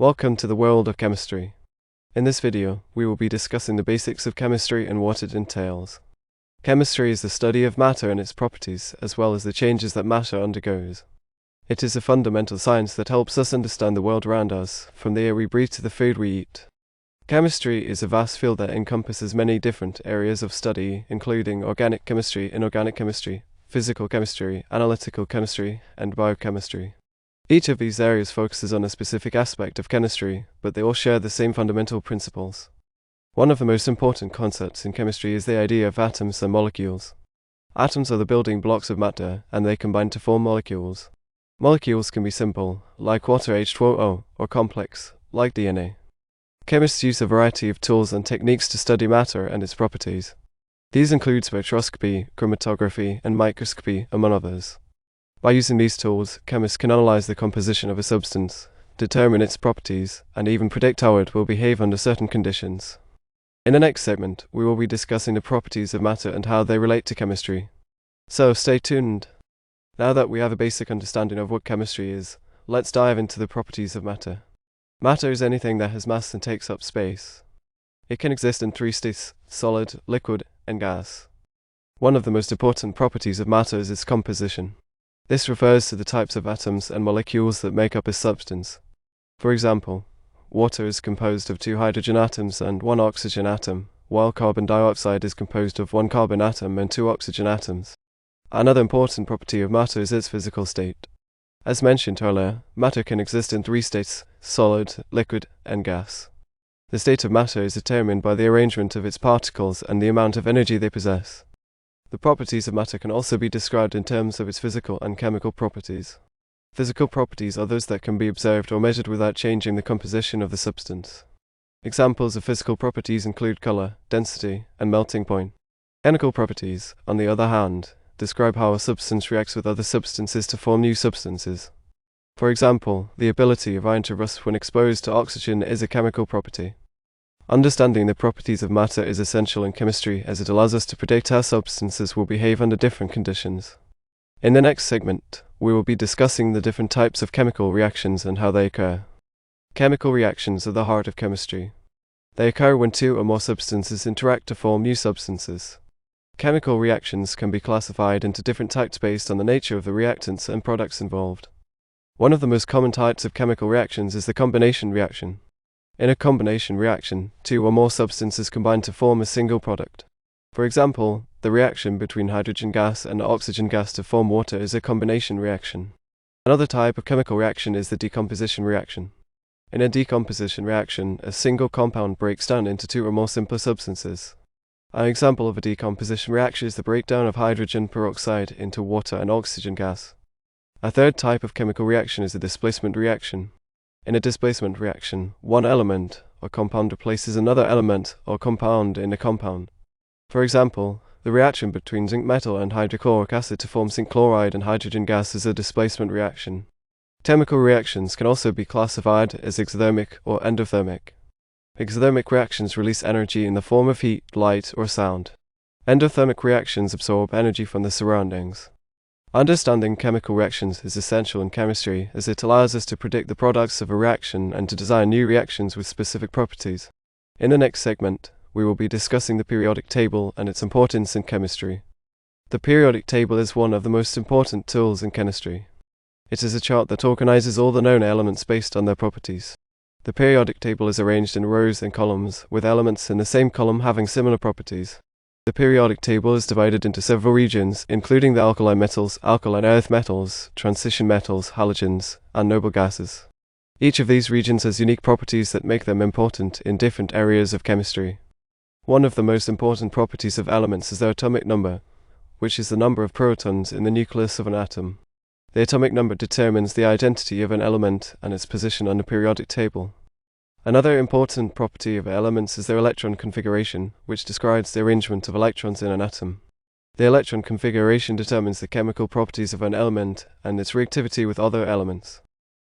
Welcome to the world of chemistry. In this video, we will be discussing the basics of chemistry and what it entails. Chemistry is the study of matter and its properties, as well as the changes that matter undergoes. It is a fundamental science that helps us understand the world around us, from the air we breathe to the food we eat. Chemistry is a vast field that encompasses many different areas of study, including organic chemistry, inorganic chemistry, physical chemistry, analytical chemistry, and biochemistry. Each of these areas focuses on a specific aspect of chemistry, but they all share the same fundamental principles. One of the most important concepts in chemistry is the idea of atoms and molecules. Atoms are the building blocks of matter, and they combine to form molecules. Molecules can be simple, like water H2O, or complex, like DNA. Chemists use a variety of tools and techniques to study matter and its properties. These include spectroscopy, chromatography, and microscopy, among others. By using these tools, chemists can analyze the composition of a substance, determine its properties, and even predict how it will behave under certain conditions. In the next segment, we will be discussing the properties of matter and how they relate to chemistry. So stay tuned. Now that we have a basic understanding of what chemistry is, let's dive into the properties of matter. Matter is anything that has mass and takes up space. It can exist in three states: solid, liquid, and gas. One of the most important properties of matter is its composition. This refers to the types of atoms and molecules that make up a substance. For example, water is composed of 2 hydrogen atoms and 1 oxygen atom, while carbon dioxide is composed of 1 carbon atom and 2 oxygen atoms. Another important property of matter is its physical state. As mentioned earlier, matter can exist in 3 states: solid, liquid, and gas. The state of matter is determined by the arrangement of its particles and the amount of energy they possess. The properties of matter can also be described in terms of its physical and chemical properties. Physical properties are those that can be observed or measured without changing the composition of the substance. Examples of physical properties include color, density, and melting point. Chemical properties, on the other hand, describe how a substance reacts with other substances to form new substances. For example, the ability of iron to rust when exposed to oxygen is a chemical property. Understanding the properties of matter is essential in chemistry as it allows us to predict how substances will behave under different conditions. In the next segment, we will be discussing the different types of chemical reactions and how they occur. Chemical reactions are the heart of chemistry. They occur when 2 or more substances interact to form new substances. Chemical reactions can be classified into different types based on the nature of the reactants and products involved. One of the most common types of chemical reactions is the combination reaction. In a combination reaction, 2 or more substances combine to form a single product. For example, the reaction between hydrogen gas and oxygen gas to form water is a combination reaction. Another type of chemical reaction is the decomposition reaction. In a decomposition reaction, a single compound breaks down into 2 or more simpler substances. An example of a decomposition reaction is the breakdown of hydrogen peroxide into water and oxygen gas. A third type of chemical reaction is the displacement reaction. In a displacement reaction, one element or compound replaces another element or compound in a compound. For example, the reaction between zinc metal and hydrochloric acid to form zinc chloride and hydrogen gas is a displacement reaction. Chemical reactions can also be classified as exothermic or endothermic. Exothermic reactions release energy in the form of heat, light, or sound. Endothermic reactions absorb energy from the surroundings. Understanding chemical reactions is essential in chemistry as it allows us to predict the products of a reaction and to design new reactions with specific properties. In the next segment, we will be discussing the periodic table and its importance in chemistry. The periodic table is one of the most important tools in chemistry. It is a chart that organizes all the known elements based on their properties. The periodic table is arranged in rows and columns, with elements in the same column having similar properties. The periodic table is divided into several regions, including the alkali metals, alkaline earth metals, transition metals, halogens, and noble gases. Each of these regions has unique properties that make them important in different areas of chemistry. One of the most important properties of elements is their atomic number, which is the number of protons in the nucleus of an atom. The atomic number determines the identity of an element and its position on the periodic table. Another important property of elements is their electron configuration, which describes the arrangement of electrons in an atom. The electron configuration determines the chemical properties of an element and its reactivity with other elements.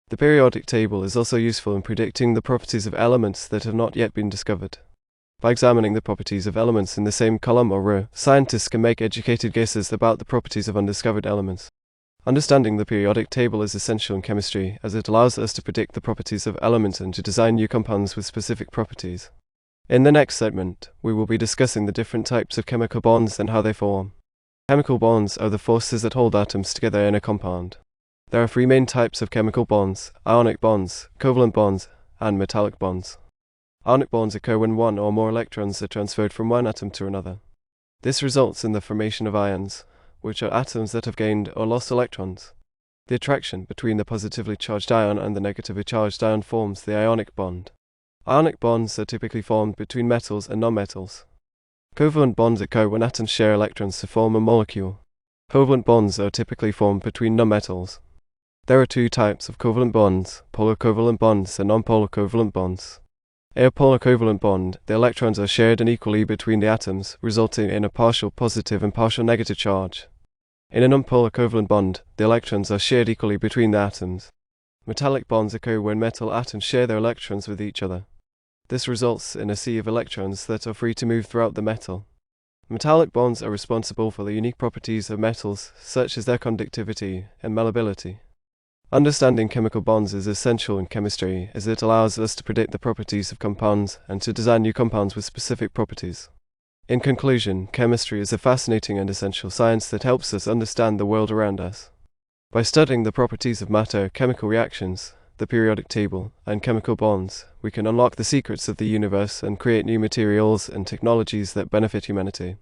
The periodic table is also useful in predicting the properties of elements that have not yet been discovered. By examining the properties of elements in the same column or row, scientists can make educated guesses about the properties of undiscovered elements. Understanding the periodic table is essential in chemistry as it allows us to predict the properties of elements and to design new compounds with specific properties. In the next segment, we will be discussing the different types of chemical bonds and how they form. Chemical bonds are the forces that hold atoms together in a compound. There are three main types of chemical bonds: ionic bonds, covalent bonds, and metallic bonds. Ionic bonds occur when one or more electrons are transferred from one atom to another. This results in the formation of ions, which are atoms that have gained or lost electrons. The attraction between the positively charged ion and the negatively charged ion forms the ionic bond. Ionic bonds are typically formed between metals and nonmetals. Covalent bonds occur when atoms share electrons to form a molecule. Covalent bonds are typically formed between nonmetals. There are two types of covalent bonds: polar covalent bonds and non-polar covalent bonds. In a polar covalent bond, the electrons are shared unequally between the atoms, resulting in a partial positive and partial negative charge. In a non-polar covalent bond, the electrons are shared equally between the atoms. Metallic bonds occur when metal atoms share their electrons with each other. This results in a sea of electrons that are free to move throughout the metal. Metallic bonds are responsible for the unique properties of metals, such as their conductivity and malleability. Understanding chemical bonds is essential in chemistry as it allows us to predict the properties of compounds and to design new compounds with specific properties. In conclusion, chemistry is a fascinating and essential science that helps us understand the world around us. By studying the properties of matter, chemical reactions, the periodic table, and chemical bonds, we can unlock the secrets of the universe and create new materials and technologies that benefit humanity.